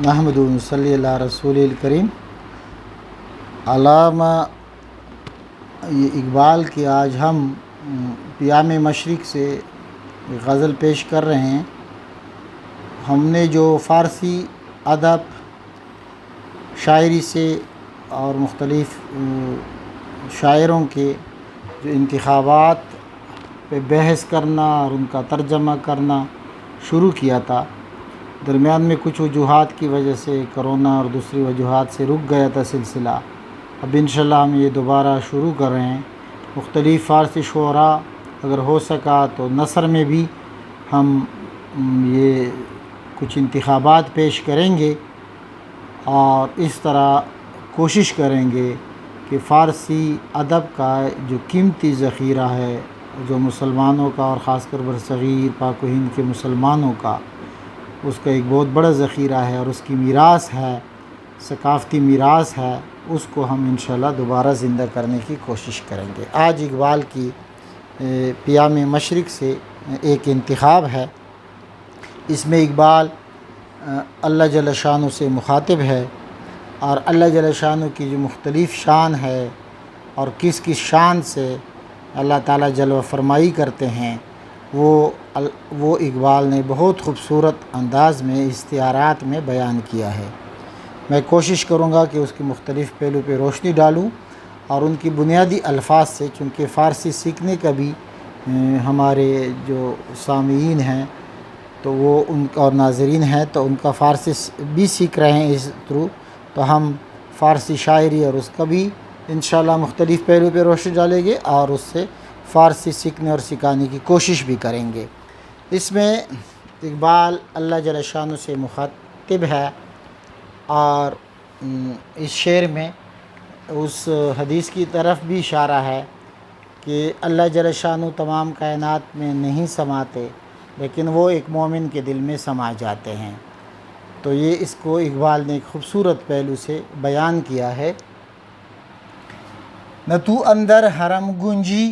نحمدہ و نصلی علی رسول الکریم۔ علامہ اقبال کی آج ہم پیام مشرق سے غزل پیش کر رہے ہیں۔ ہم نے جو فارسی ادب شاعری سے اور مختلف شاعروں کے جو انتخابات پہ بحث کرنا اور ان کا ترجمہ کرنا شروع کیا تھا، درمیان میں کچھ وجوہات کی وجہ سے، کرونا اور دوسری وجوہات سے رک گیا تھا سلسلہ۔ اب انشاءاللہ ہم یہ دوبارہ شروع کر رہے ہیں۔ مختلف فارسی شعراء اگر ہو سکا تو نثر میں بھی ہم یہ کچھ انتخابات پیش کریں گے اور اس طرح کوشش کریں گے کہ فارسی ادب کا جو قیمتی ذخیرہ ہے، جو مسلمانوں کا اور خاص کر برصغیر پاک و ہند کے مسلمانوں کا، اس کا ایک بہت بڑا ذخیرہ ہے اور اس کی میراث ہے، ثقافتی میراث ہے، اس کو ہم انشاءاللہ دوبارہ زندہ کرنے کی کوشش کریں گے۔ آج اقبال کی پیام مشرق سے ایک انتخاب ہے۔ اس میں اقبال اللہ جل شانہ سے مخاطب ہے اور اللہ جل شانہ کی جو مختلف شان ہے اور کس کس شان سے اللہ تعالیٰ جلوہ فرمائی کرتے ہیں، وہ اقبال نے بہت خوبصورت انداز میں استعارات میں بیان کیا ہے۔ میں کوشش کروں گا کہ اس کی مختلف پہلو پہ روشنی ڈالوں اور ان کی بنیادی الفاظ سے، چونکہ فارسی سیکھنے کا بھی ہمارے جو سامعین ہیں تو وہ ان اور ناظرین ہیں تو ان کا فارسی بھی سیکھ رہے ہیں اس تھرو، تو ہم فارسی شاعری اور اس کا بھی انشاءاللہ مختلف پہلو پہ روشنی ڈالیں گے اور اس سے فارسی سیکھنے اور سکھانے کی کوشش بھی کریں گے۔ اس میں اقبال اللہ جل شانہ سے مخاطب ہے اور اس شعر میں اس حدیث کی طرف بھی اشارہ ہے کہ اللہ جل شانہ تمام کائنات میں نہیں سماتے لیکن وہ ایک مومن کے دل میں سما جاتے ہیں۔ تو یہ اس کو اقبال نے ایک خوبصورت پہلو سے بیان کیا ہے۔ نہ تو اندر حرم گنجی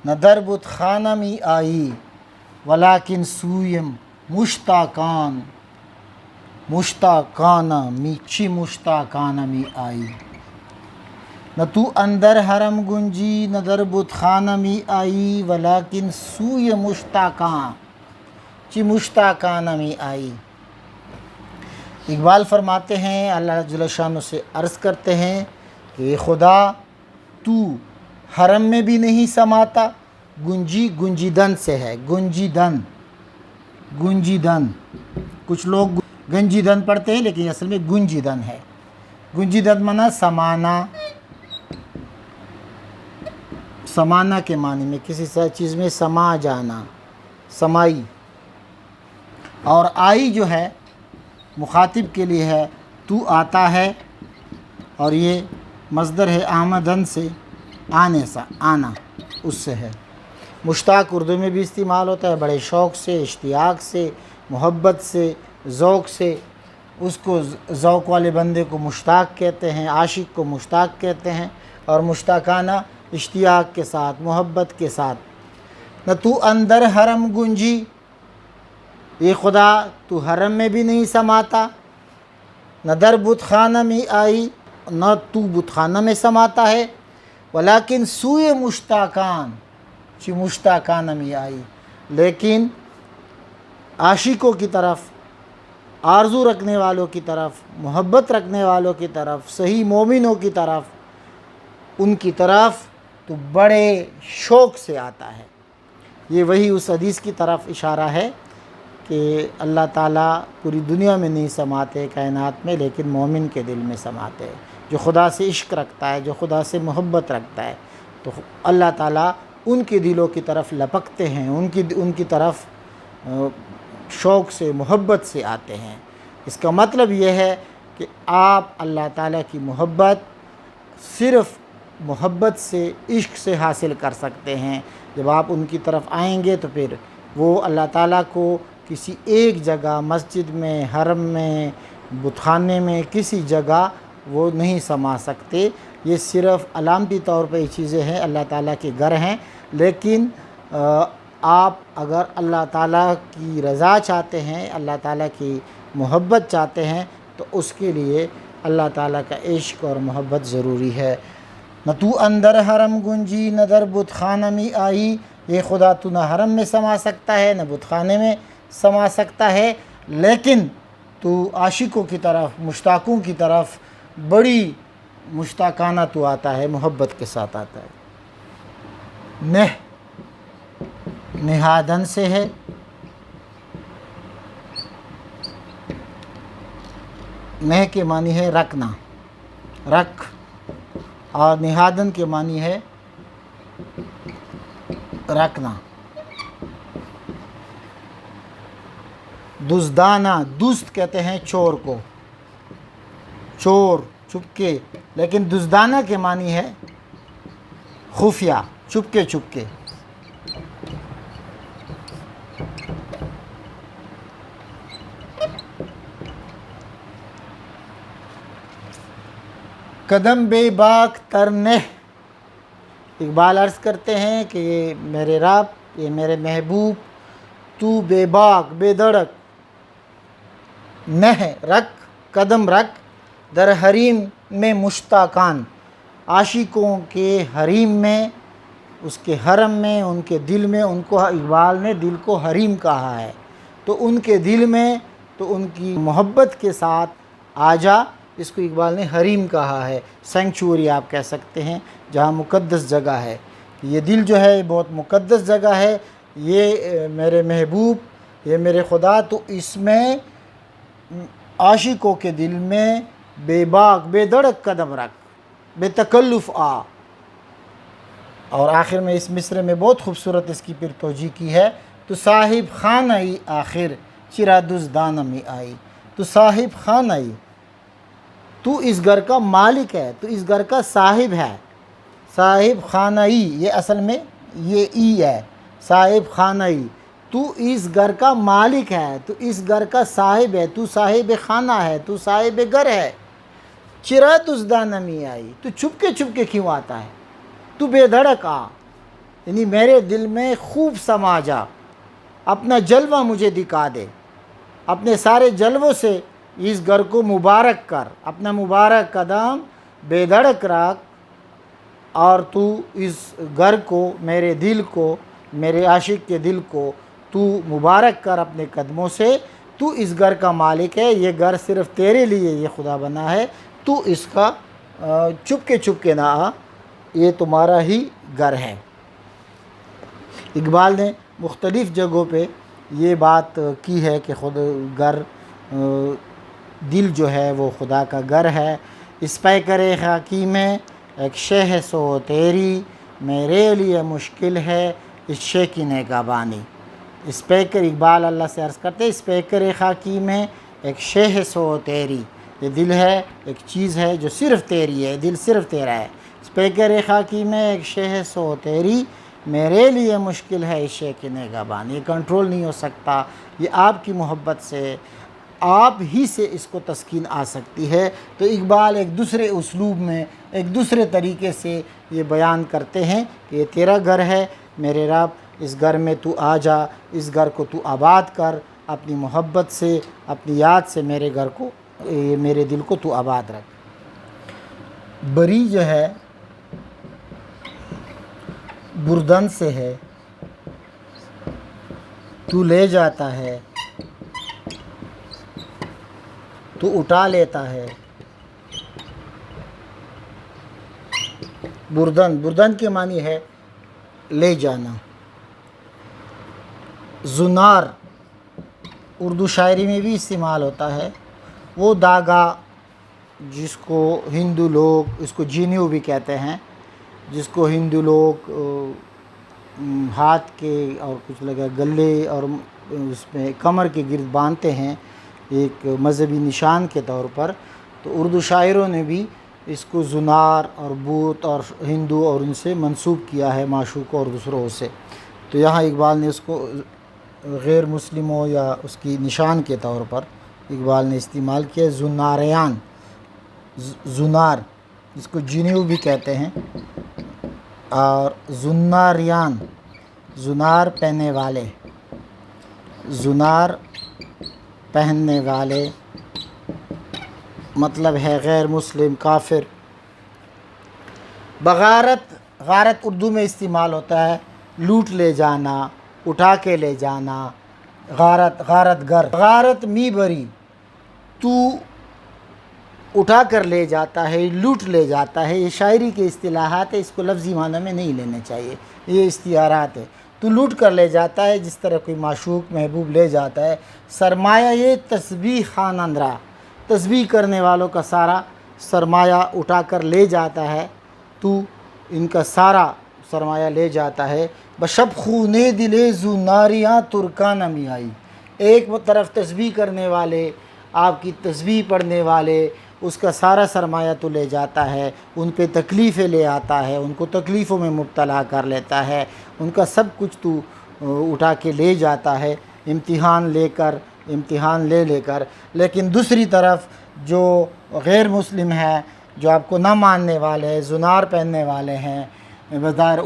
نہ در بت خانہ می آئی، ولیکن سویم مشتاقانہ می چی مشتاقانہ می آئی۔ نہ تو اندر حرم گنجی نہ در بت خانہ می آئی، ولیکن سوی مشتاقاں چی مشتاقانہ می آئی۔ اقبال فرماتے ہیں، اللہ جل شانہ سے عرض کرتے ہیں کہ خدا تو حرم میں بھی نہیں سماتا۔ گنجی گنجیدن سے ہے، گنجیدن کچھ لوگ گنجیدن پڑھتے ہیں لیکن اصل میں گنجیدن ہے۔ گنجیدن معنی سمانا کے معنی میں، کسی چیز میں سما جانا، سمائی۔ اور آئی جو ہے مخاطب کے لیے ہے، تو آتا ہے، اور یہ مصدر ہے آمدن سے، آنے سا، آنا اس سے ہے۔ مشتاق اردو میں بھی استعمال ہوتا ہے، بڑے شوق سے، اشتیاق سے، محبت سے، ذوق سے۔ اس کو ذوق والے بندے کو مشتاق کہتے ہیں، عاشق کو مشتاق کہتے ہیں، اور مشتاقانہ اشتیاق کے ساتھ، محبت کے ساتھ۔ نہ تو اندر حرم گنجی، یہ خدا تو حرم میں بھی نہیں سماتا، نہ در بت خانہ میں آئی، نہ تو بت خانہ میں سماتا ہے، ولیکن سوئے مشتاقان چی مشتاقانہ میں آئی، لیکن عاشقوں کی طرف، آرزو رکھنے والوں کی طرف، محبت رکھنے والوں کی طرف، صحیح مومنوں کی طرف، ان کی طرف تو بڑے شوق سے آتا ہے۔ یہ وہی اس حدیث کی طرف اشارہ ہے کہ اللہ تعالیٰ پوری دنیا میں نہیں سماتے کائنات میں، لیکن مومن کے دل میں سماتے ہیں، جو خدا سے عشق رکھتا ہے، جو خدا سے محبت رکھتا ہے، تو اللہ تعالیٰ ان کے دلوں کی طرف لپکتے ہیں، ان کی طرف شوق سے، محبت سے آتے ہیں۔ اس کا مطلب یہ ہے کہ آپ اللہ تعالیٰ کی محبت صرف محبت سے، عشق سے حاصل کر سکتے ہیں۔ جب آپ ان کی طرف آئیں گے تو پھر وہ اللہ تعالیٰ کو کسی ایک جگہ، مسجد میں، حرم میں، بت خانے میں، کسی جگہ وہ نہیں سما سکتے۔ یہ صرف علامتی طور پہ یہ چیزیں ہیں، اللہ تعالیٰ کے گھر ہیں، لیکن آپ اگر اللہ تعالیٰ کی رضا چاہتے ہیں، اللہ تعالیٰ کی محبت چاہتے ہیں تو اس کے لیے اللہ تعالیٰ کا عشق اور محبت ضروری ہے۔ نہ تو اندر حرم گنجی نہ در بت خانہ میں آئی، یہ خدا تو نہ حرم میں سما سکتا ہے نہ بت خانے میں سما سکتا ہے، لیکن تو عاشقوں کی طرف، مشتاقوں کی طرف بڑی مشتاقانہ تو آتا ہے، محبت کے ساتھ آتا ہے۔ نہادن سے ہے، نہ کے معنی ہے رکھنا، رکھ، اور نہادن کے معنی ہے رکھنا۔ دزدانہ، دزد کہتے ہیں چور کو، چور چپکے، لیکن دزدانہ کے معنی ہے خفیہ، چپکے چپکے۔ قدم بے باک ترنہ، اقبال عرض کرتے ہیں کہ یہ میرے رب، یہ میرے محبوب، تو بے باک، بے دڑک، نہ رکھ، قدم رکھ، در حریم میں مشتاقان، عاشقوں کے حریم میں، اس کے حرم میں، ان کے دل میں، ان کو اقبال نے دل کو حریم کہا ہے، تو ان کے دل میں، تو ان کی محبت کے ساتھ آ جا، اس کو اقبال نے حریم کہا ہے، سینکچوری آپ کہہ سکتے ہیں، جہاں مقدس جگہ ہے۔ یہ دل جو ہے بہت مقدس جگہ ہے، یہ میرے محبوب، یہ میرے خدا، تو اس میں عاشقوں کے دل میں بے باک، بے دڑک قدم رکھ، بے تکلف آ۔ اور آخر میں اس مصرعے میں بہت خوبصورت اس کی پھر توجیہ کی ہے، تو صاحب خانہ ای آخر چرا دزدانہ میں آئی، تو صاحب خانہ ای، تو اس گھر کا مالک ہے، تو اس گھر کا صاحب ہے۔ صاحب خانہ ای، یہ اصل میں یہ ای ہے، صاحب خانہ ای، تو اس گھر کا مالک ہے، تو اس گھر کا صاحب ہے، تو صاحب خانہ ہے، تو صاحب گھر ہے۔ چرا دزدانہ میں آئی، تو چھپکے چھپکے کیوں آتا ہے، تو بے دھڑک آ، یعنی میرے دل میں خوب سما جا، اپنا جلوہ مجھے دکھا دے، اپنے سارے جلووں سے اس گھر کو مبارک کر، اپنا مبارک قدم بے دھڑک رکھ، اور تو اس گھر کو، میرے دل کو، میرے عاشق کے دل کو تو مبارک کر اپنے قدموں سے، تو اس گھر کا مالک ہے، یہ گھر صرف تیرے لیے یہ خدا بنا ہے، تو اس کا چپکے چپکے نہ آ، یہ تمہارا ہی گھر ہے۔ اقبال نے مختلف جگہوں پہ یہ بات کی ہے کہ خود گھر، دل جو ہے وہ خدا کا گھر ہے۔ اس پیکر خاکی میں ایک شہ سو تیری، میرے لیے مشکل ہے اس شے کی نگہبانی۔ اس پیکر، اقبال اللہ سے عرض کرتے ہیں، اس پیکر خاکی میں ایک شہ سو تیری، یہ دل ہے، ایک چیز ہے جو صرف تیری ہے، دل صرف تیرا ہے۔ اس پیکر خاکی میں ایک شہ سو تیری، میرے لیے مشکل ہے اس شے کی نگہبانی، یہ کنٹرول نہیں ہو سکتا، یہ آپ کی محبت سے، آپ ہی سے اس کو تسکین آ سکتی ہے۔ تو اقبال ایک دوسرے اسلوب میں، ایک دوسرے طریقے سے یہ بیان کرتے ہیں کہ یہ تیرا گھر ہے میرے رب، اس گھر میں تو آ جا، اس گھر کو تو آباد کر، اپنی محبت سے، اپنی یاد سے میرے گھر کو، میرے دل کو تو آباد رکھ۔ بری جو ہے بردن سے ہے، تو لے جاتا ہے، تو اٹھا لیتا ہے۔ بردن، بردن کے معنی ہے لے جانا۔ زنار اردو شاعری میں بھی استعمال ہوتا ہے، وہ داغا جس کو ہندو لوگ، اس کو جینیو بھی کہتے ہیں، جس کو ہندو لوگ ہاتھ کے اور کچھ لگا گلے اور اس میں کمر کے گرد باندھتے ہیں ایک مذہبی نشان کے طور پر، تو اردو شاعروں نے بھی اس کو زنار اور بت اور ہندو اور ان سے منسوب کیا ہے، معشوقوں اور دوسروں سے۔ تو یہاں اقبال نے اس کو غیر مسلموں یا اس کی نشان کے طور پر اقبال نے استعمال کیا۔ زناریان، زنار جس کو جینیو بھی کہتے ہیں، اور زناریان، زنار پہننے والے، زنار پہننے والے مطلب ہے غیر مسلم کافر۔ بغارت، غارت اردو میں استعمال ہوتا ہے لوٹ لے جانا، اٹھا کے لے جانا، غارت، غارت گر، غارت می بری، تو اٹھا کر لے جاتا ہے، لوٹ لے جاتا ہے۔ یہ شاعری کے اصطلاحات ہے، اس کو لفظی معنی میں نہیں لینا چاہیے، یہ استعارات ہے۔ تو لوٹ کر لے جاتا ہے، جس طرح کوئی معشوق محبوب لے جاتا ہے۔ سرمایہ یہ تسبیح خوانند را، تسبیح کرنے والوں کا سارا سرمایہ اٹھا کر لے جاتا ہے، تو ان کا سارا سرمایہ لے جاتا ہے۔ بشب خونے دلے زو ناریاں ترکانہ می آئی، ایک طرف تسبیح کرنے والے، آپ کی تسبیح پڑھنے والے، اس کا سارا سرمایہ تو لے جاتا ہے، ان پہ تکلیفیں لے آتا ہے، ان کو تکلیفوں میں مبتلا کر لیتا ہے، ان کا سب کچھ تو اٹھا کے لے جاتا ہے، امتحان لے کر۔ لیکن دوسری طرف جو غیر مسلم ہے، جو آپ کو نہ ماننے والے ہیں، زنار پہننے والے ہیں، بظاہر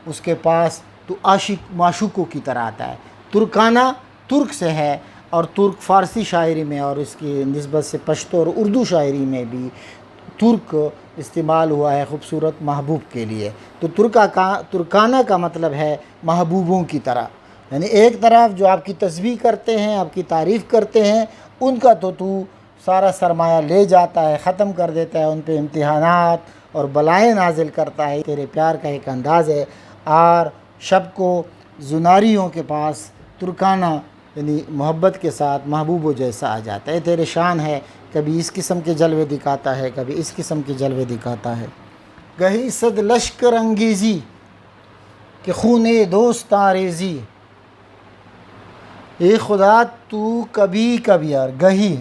اس کے پاس تو عاشق معشوقوں کی طرح آتا ہے۔ ترکانہ ترک سے ہے، اور ترک فارسی شاعری میں اور اس کی نسبت سے پشتو اور اردو شاعری میں بھی ترک استعمال ہوا ہے خوبصورت محبوب کے لیے۔ تو ترکانہ کا مطلب ہے محبوبوں کی طرح، یعنی ایک طرف جو آپ کی تسبیح کرتے ہیں، آپ کی تعریف کرتے ہیں، ان کا تو سارا سرمایہ لے جاتا ہے، ختم کر دیتا ہے، ان پہ امتحانات اور بلائیں نازل کرتا ہے۔ تیرے پیار کا ایک انداز ہے۔ اور شب کو زناریوں کے پاس ترکانہ یعنی محبت کے ساتھ محبوبوں جیسا آ جاتا ہے۔ تیرے شان ہے، کبھی اس قسم کے جلوے دکھاتا ہے، کبھی اس قسم کے جلوے دکھاتا ہے۔ گہی صد لشکر انگیزی کہ خونے دوستاں ریزی، اے خدا تو کبھی کبھی، یار گہے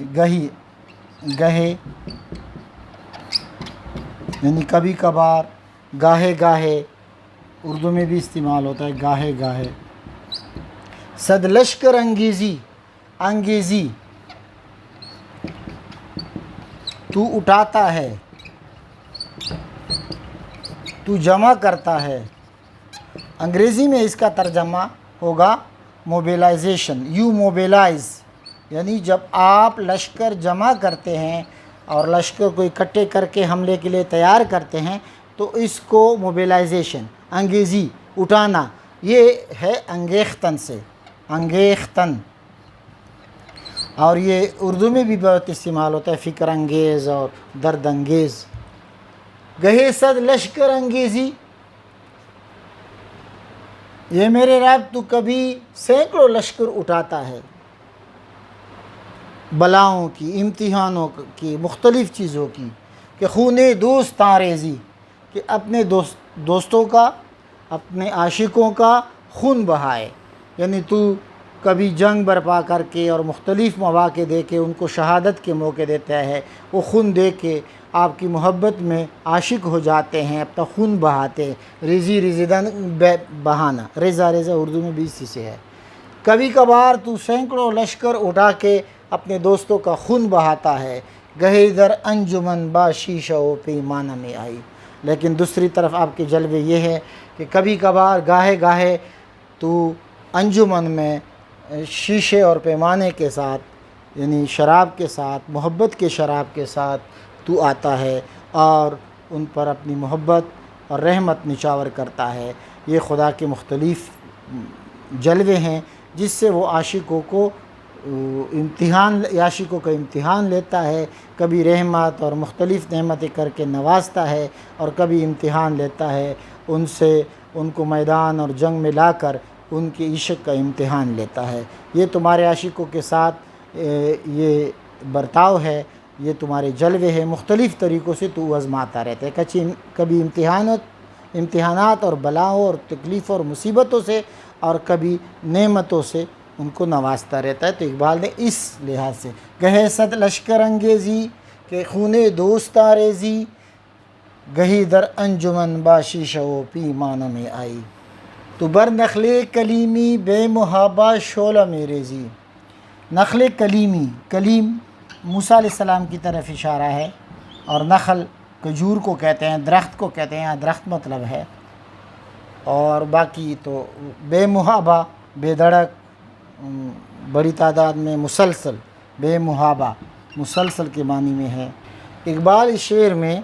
یعنی کبھی کبھار، گاہے گاہے اردو میں بھی استعمال ہوتا ہے گاہے گاہے۔ صد لشکر انگیزی تو اٹھاتا ہے، تو جمع کرتا ہے۔ انگریزی میں اس کا ترجمہ ہوگا موبیلائزیشن، یو موبیلائز، یعنی جب آپ لشکر جمع کرتے ہیں اور لشکر کو اکٹھے کر کے حملے کے لیے تیار کرتے ہیں، تو اس کو موبیلائزیشن، انگیزی، اٹھانا، یہ ہے انگیختن سے، انگیختن۔ اور یہ اردو میں بھی بہت استعمال ہوتا ہے، فکر انگیز اور درد انگیز۔ گہے صد لشکر انگیزی، یہ میرے رب تو کبھی سینکڑوں لشکر اٹھاتا ہے، بلاؤں کی، امتحانوں کی، مختلف چیزوں کی، کہ خونے دوستاں ریزی، کہ اپنے دوستوں کا، اپنے عاشقوں کا خون بہائے، یعنی تو کبھی جنگ برپا کر کے اور مختلف مواقع دے کے ان کو شہادت کے موقع دیتا ہے، وہ خون دے کے آپ کی محبت میں عاشق ہو جاتے ہیں، اپنا خون بہاتے ہیں۔ ریزیدن بہانا، ریزہ اردو میں بھی اسی سے ہے۔ کبھی کبھار تو سینکڑوں لشکر اٹھا کے اپنے دوستوں کا خون بہاتا ہے، گہے در انجمن با شیشہ و پیمانہ میں آئی۔ لیکن دوسری طرف آپ کے جلوے یہ ہے کہ کبھی کبھار گاہے گاہے تو انجمن میں شیشے اور پیمانے کے ساتھ، یعنی شراب کے ساتھ، محبت کے شراب کے ساتھ تو آتا ہے اور ان پر اپنی محبت اور رحمت نچاور کرتا ہے۔ یہ خدا کے مختلف جلوے ہیں جس سے وہ عاشقوں کو عاشقوں کا امتحان لیتا ہے، کبھی رحمت اور مختلف نعمتیں کر کے نوازتا ہے، اور کبھی امتحان لیتا ہے ان کو میدان اور جنگ میں لا کر ان کے عشق کا امتحان لیتا ہے۔ یہ تمہارے عاشقوں کے ساتھ یہ برتاؤ ہے، یہ تمہارے جلوے ہیں، مختلف طریقوں سے تو آزماتا رہتا ہے، کبھی امتحانات اور بلاؤں اور تکلیف اور مصیبتوں سے، اور کبھی نعمتوں سے ان کو نوازتا رہتا ہے۔ تو اقبال نے اس لحاظ سے گہے صد لشکر انگیزی کہ خونے دوستاں ریزی، گہی در انجمن با شیشہ و پیمانہ میں آئی، تو بر نخل کلیمی بے محابہ شعلہ میں ریزی۔ نخل کلیمی، کلیم موسیٰ علیہ السلام کی طرف اشارہ ہے، اور نخل کھجور کو کہتے ہیں، درخت کو کہتے ہیں، یہاں درخت مطلب ہے، اور باقی تو بے محابہ، بے دھڑک، بڑی تعداد میں، مسلسل، بے محابہ، مسلسل کے معنی میں ہے۔ اقبال اس شعر میں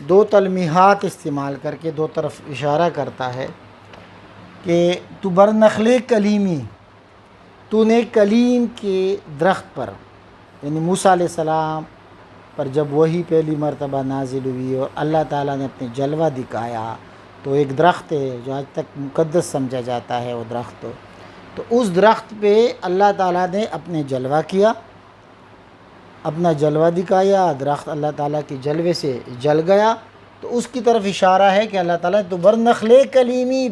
دو تلمیحات استعمال کر کے دو طرف اشارہ کرتا ہے کہ تو برنخل کلیمی، تو نے کلیم کے درخت پر، یعنی موسیٰ علیہ السلام پر جب وہی پہلی مرتبہ نازل ہوئی اور اللہ تعالیٰ نے اپنے جلوہ دکھایا، تو ایک درخت ہے جو آج تک مقدس سمجھا جاتا ہے وہ درخت، تو اس درخت پہ اللہ تعالیٰ نے اپنے جلوہ کیا، اپنا جلوہ دکھایا، درخت اللہ تعالیٰ کے جلوے سے جل گیا، تو اس کی طرف اشارہ ہے کہ اللہ تعالیٰ تو برنخل کلیمی،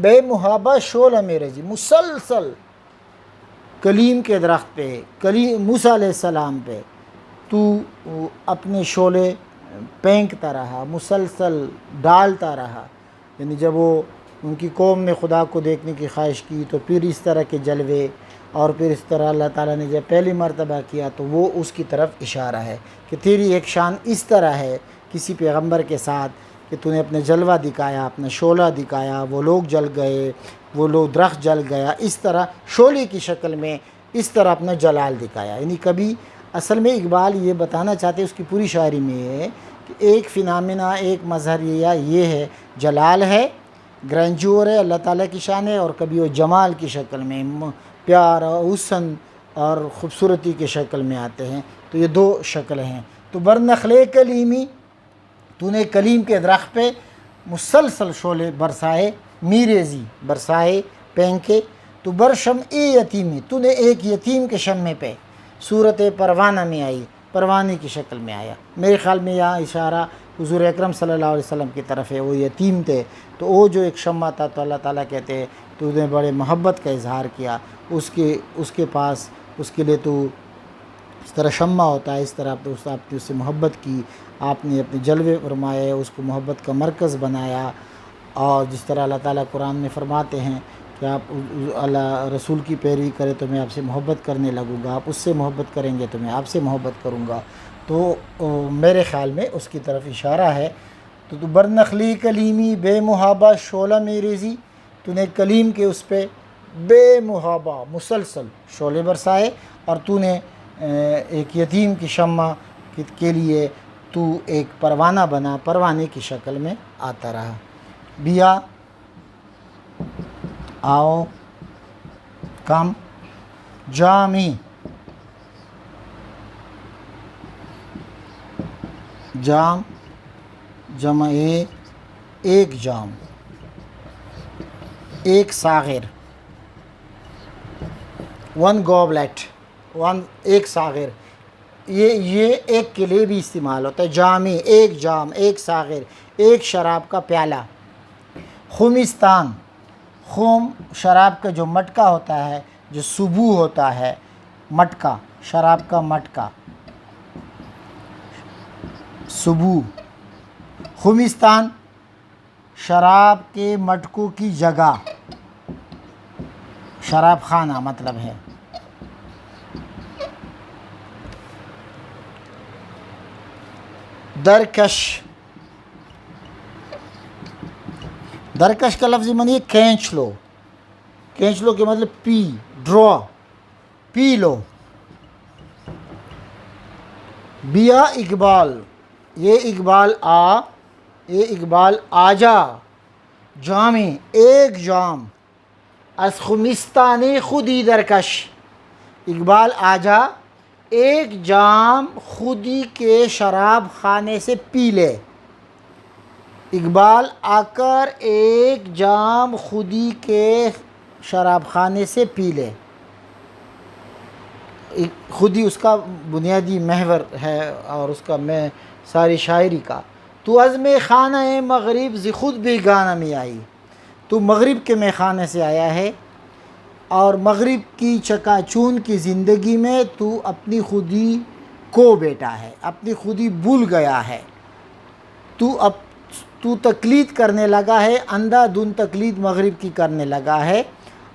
بے محابہ شعلہ میرے، مسلسل کلیم کے درخت پہ، موسیٰ علیہ السلام پہ تو اپنے شعلے پھینکتا رہا، مسلسل ڈالتا رہا، یعنی جب وہ ان کی قوم نے خدا کو دیکھنے کی خواہش کی تو پھر اس طرح کے جلوے، اور پھر اس طرح اللہ تعالیٰ نے جب پہلی مرتبہ کیا تو وہ اس کی طرف اشارہ ہے کہ تیری ایک شان اس طرح ہے کسی پیغمبر کے ساتھ کہ تو نے اپنے جلوہ دکھایا، اپنا شعلہ دکھایا، وہ لوگ جل گئے، وہ لوگ درخت جل گیا، اس طرح شعلے کی شکل میں اس طرح اپنا جلال دکھایا۔ یعنی کبھی اصل میں اقبال یہ بتانا چاہتے اس کی پوری شاعری میں ہے کہ ایک فنامنا، ایک مظہر یہ ہے، جلال ہے، گرینجور ہے، اللہ تعالیٰ کی شان ہے، اور کبھی وہ جمال کی شکل میں، پیار اور حسن اور خوبصورتی کی شکل میں آتے ہیں، تو یہ دو شکلیں ہیں۔ تو برنخل کلیمی، تو نے کلیم کے درخت پہ مسلسل شعلے برسائے، میریزی برسائے، پھینکے، تو برشمع یتیمی، تو نے ایک یتیم کے شمع پہ، صورت پروانہ میں آئی، پروانے کی شکل میں آیا۔ میرے خیال میں یہاں اشارہ حضور اکرم صلی اللہ علیہ وسلم کی طرف ہے، وہ یتیم تھے، تو وہ جو ایک شمع تھا، تو اللہ تعالیٰ کہتے ہیں تو نے بڑے محبت کا اظہار کیا اس کے پاس، اس کے لیے تو اس طرح شمع ہوتا ہے، اس طرح آپ نے اس سے محبت کی، آپ نے اپنے جلوے فرمائے، اس کو محبت کا مرکز بنایا، اور جس طرح اللہ تعالیٰ قرآن میں فرماتے ہیں کہ آپ اللہ رسول کی پیروی کرے تو میں آپ سے محبت کرنے لگوں گا، آپ اس سے محبت کریں گے تو میں آپ سے محبت کروں گا، تو میرے خیال میں اس کی طرف اشارہ ہے۔ تو برنخلی کلیمی، بے محابہ شعلہ میریزی، تو نے کلیم کے اس پہ بے محابہ مسلسل شعلے برسائے، اور تو نے ایک یتیم کی شمع کے لیے تو ایک پروانہ بنا، پروانے کی شکل میں آتا رہا۔ بیا آؤ، کم، جامی، جام، جمع ایک جام، ایک ساغر، ون گوبلیٹ، ایک ساغر، یہ ایک کے لیے بھی استعمال ہوتا ہے، جامی، ایک جام، ایک ساغر، ایک شراب کا پیالہ۔ خمستان، خم شراب کا جو مٹکا ہوتا ہے، جو سبو ہوتا ہے، مٹکا، شراب کا مٹکا، سبو۔ خمستان شراب کے مٹکوں کی جگہ، شراب خانہ مطلب ہے۔ درکش، درکش کا لفظی معنی ہے کھینچ لو، کھینچ لو کے مطلب پی، ڈرا، پی لو۔ بیا اقبال، یہ اقبال آجا، جامی، ایک جام، از خمستان خودی درکش، اقبال آجا، ایک جام خودی کے شراب خانے سے پی لے، اقبال آ کر ایک جام خودی کے شراب خانے سے پی لے۔ خودی اس کا بنیادی محور ہے اور اس کا میں ساری شاعری کا۔ تو از میں خانہ مغرب ز خود بھی گانا میں آئی، تو مغرب کے میں خانے سے آیا ہے اور مغرب کی چکا چون کی زندگی میں تو اپنی خودی کو بیٹا ہے، اپنی خودی بھول گیا ہے، تو تقلید کرنے لگا ہے، اندھا دھند تقلید مغرب کی کرنے لگا ہے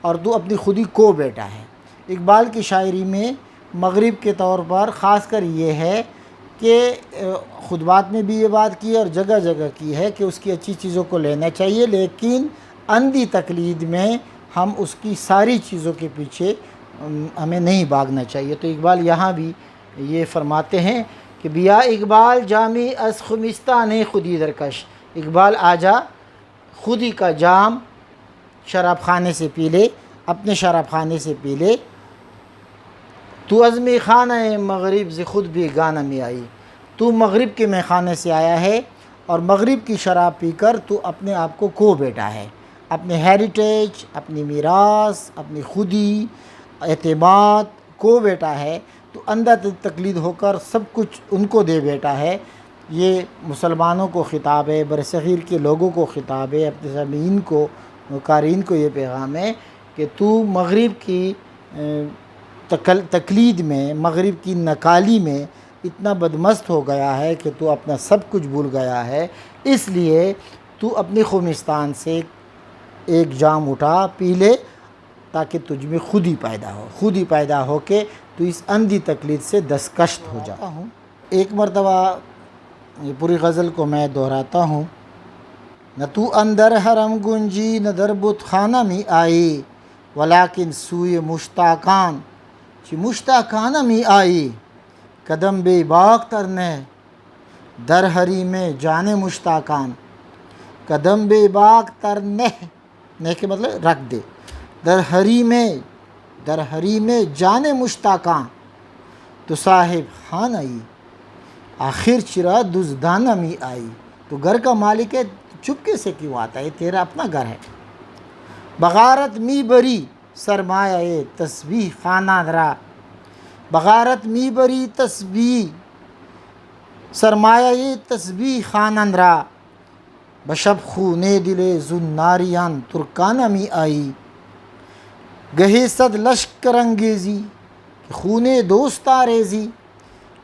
اور تو اپنی خودی کو بیٹا ہے۔ اقبال کی شاعری میں مغرب کے طور پر خاص کر یہ ہے کہ خطبات میں بھی یہ بات کی اور جگہ جگہ کی ہے کہ اس کی اچھی چیزوں کو لینا چاہیے، لیکن اندھی تقلید میں ہم اس کی ساری چیزوں کے پیچھے ہمیں نہیں بھاگنا چاہیے۔ تو اقبال یہاں بھی یہ فرماتے ہیں کہ بیا اقبال جامی از خمستہ نے خودی درکش، اقبال آجا خودی کا جام شراب خانے سے پی لے، اپنے شراب خانے سے پی لے، تو از میخانہ مغرب ز خود بیگانہ میں آئی، تو مغرب کے میخانے سے آیا ہے اور مغرب کی شراب پی کر تو اپنے آپ کو کھو بیٹھا ہے، اپنے ہیریٹیج، اپنی میراث، اپنی خودی اعتماد کو بیٹا ہے، تو اندھا تقلید ہو کر سب کچھ ان کو دے بیٹا ہے۔ یہ مسلمانوں کو خطاب ہے، برصغیر کے لوگوں کو خطاب ہے، اپنے سامعین کو، قارئین کو یہ پیغام ہے کہ تو مغرب کی تقلید میں، مغرب کی نکالی میں اتنا بدمست ہو گیا ہے کہ تو اپنا سب کچھ بھول گیا ہے، اس لیے تو اپنی خمستان سے ایک جام اٹھا پی لے تاکہ تجھ میں خودی پیدا ہو، خودی پیدا ہو کے تو اس اندھی تقلید سے دستکشت ہو جاتا ہوں۔ ایک مرتبہ یہ پوری غزل کو میں دہراتا ہوں۔ نہ تو اندر حرم گنجی نہ در بت خانہ میں آئی، ولیکن سوئے مشتاقان چی مشتاقانہ میں آئی، قدم بے باک ترنے در حریم جان مشتاقان، قدم بے باک ترنے، نے کے مطلب رکھ دے، در حریم جان مشتاقاں تو صاحب خان آئی، آخر چرا دزدانہ میں آئی، تو گھر کا مالک ہے، چپکے سے کیوں آتا ہے، تیرا اپنا گھر ہے۔ بغارت می بری سرمایہ تسبیح خانہ درا، بغارت می بری تسبیح سرمایہ تسبیح خانہ درا، بشب خونے دل زناریان ترکانہ میں آئی، گہے صد لشکر انگیزی کہ خونے دوست آریزی،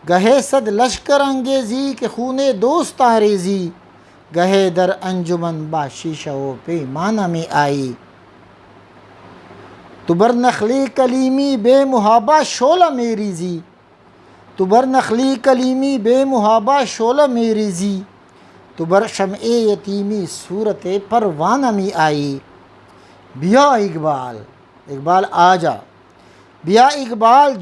گہے صد لشکر انگیزی کہ خونے دوست آریزی، گہے در انجمن با شیشہ و پیمانہ میں آئی، تو بر نخلی کلیمی بے محابہ شعلہ میری زی، تو بر نخلی کلیمی بے محابہ شعلہ میری زی، تو بر شمع یتیمی صورت پروانہ میں آئی، بیا اقبال، اقبال آجا، بیا اقبال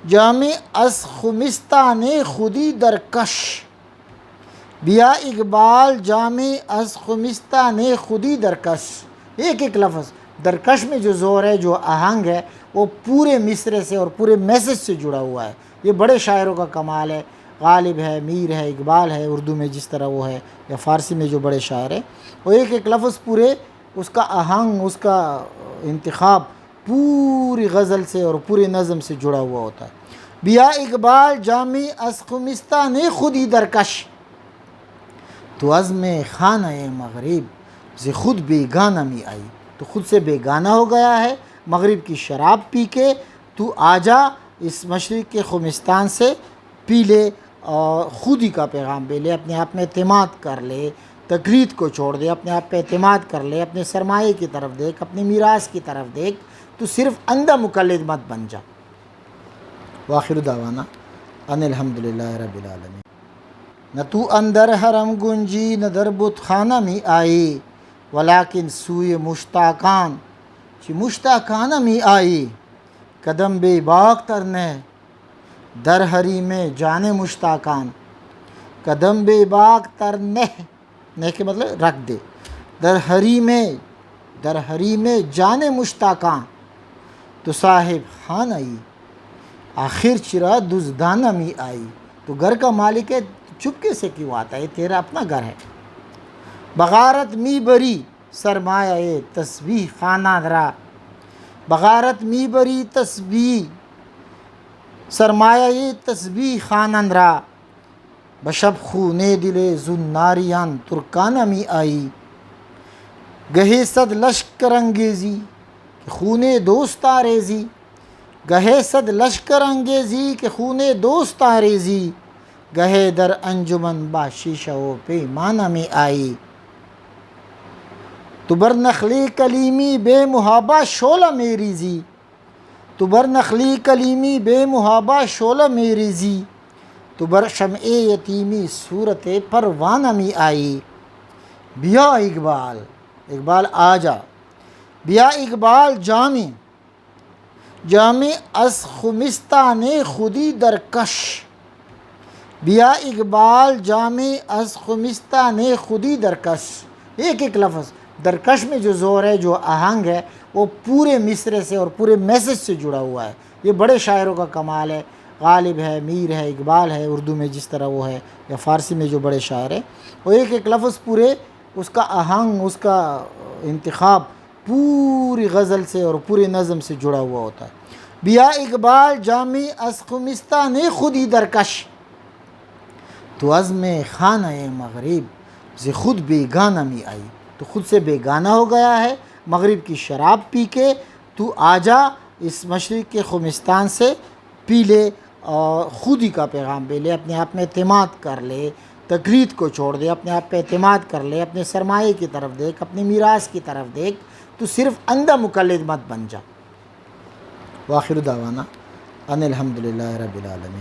جامع از خمستان خودی درکش، بیا اقبال جامع از خمستان خودی درکش، ایک ایک لفظ درکش میں جو زور ہے، جو آہنگ ہے، وہ پورے مصرعے سے اور پورے میسج سے جڑا ہوا ہے۔ یہ بڑے شاعروں کا کمال ہے، غالب ہے، میر ہے، اقبال ہے اردو میں جس طرح وہ ہے، یا فارسی میں جو بڑے شاعر ہیں، وہ ایک ایک لفظ پورے اس کا آہنگ، اس کا انتخاب پوری غزل سے اور پورے نظم سے جڑا ہوا ہوتا ہے۔ بیا اقبال جامع از خمستان خودی درکش، تو عزم خانہ مغرب ز خود بیگانہ میں آئی، تو خود سے بیگانہ ہو گیا ہے، مغرب کی شراب پی کے تو آجا اس مشرق کے خمستان سے پی لے اور خودی کا پیغام لے لے، اپنے آپ میں اعتماد کر لے، تقلید کو چھوڑ دے، اپنے آپ پہ اعتماد کر لے، اپنے سرمایے کی طرف دیکھ، اپنی میراث کی طرف دیکھ، تو صرف اندھا مقلد مت بن جا۔ وآخر دعوانا ان الحمدللہ رب العالمین۔ نہ تو اندر حرم گنجی نہ در بت خانہ میں آئی، ولیکن سوئے مشتاقان چی مشتاقانہ میں آئی، قدم بے باک ترنے در حریم جان مشتاقان، قدم بے باک ترنے، نے کے مطلب رکھ دے، در حریم جان مشتاقاں تو صاحب خان آئی، آخر چرا دزدانہ میں آئی، تو گھر کا مالک ہے، چپکے سے کیوں آتا ہے، تیرا اپنا گھر ہے۔ بغارت می بری سرمایہ تسبیح خانہ درا، بغارت می بری تسبیح سرمایہ تسبیح خانہ درا، بشب خونے دل زناریان ترکانہ میں آئی، گہے صد لشکر انگیزی کہ خونے دوست آریزی، گہے صد لشکر انگیزی کہ خونے دوست آریزی، گہے در انجمن با شیشہ و پیمانہ میں آئی، تو بر نخلی کلیمی بے محابہ شعلہ میری زی، تو بر نخلی کلیمی بے محابہ شعلہ میری زی، تو بر شمع یتیمی صورت پروانہ میں آئی، بیا اقبال، اقبال آجا، بیا اقبال جامع از خمستان خودی درکش، بیا اقبال جامع از خمستان خودی درکش. ایک ایک لفظ درکش میں جو زور ہے، جو آہنگ ہے، وہ پورے مصرعے سے اور پورے میسج سے جڑا ہوا ہے. یہ بڑے شاعروں کا کمال ہے. غالب ہے، میر ہے، اقبال ہے اردو میں جس طرح وہ ہے، یا فارسی میں جو بڑے شاعر ہیں، وہ ایک ایک لفظ پورے اس کا آہنگ، اس کا انتخاب پوری غزل سے اور پورے نظم سے جڑا ہوا ہوتا ہے. بیا اقبال جامع از خمستان خودی درکش، تو عزم خانہ مغرب ز خود بیگانہ می آئی. تو خود سے بیگانہ ہو گیا ہے مغرب کی شراب پی کے. تو آجا اس مشرق کے خمستان سے پی لے اور خودی کا پیغام پہ لے، اپنے آپ میں اعتماد کر لے، تقلید کو چھوڑ دے، اپنے آپ پہ اعتماد کر لے، اپنے سرمایے کی طرف دیکھ، اپنی میراث کی طرف دیکھ. تو صرف اندھا مقلد مت بن جا. وآخر دعوانا ان الحمدللہ رب العالمین.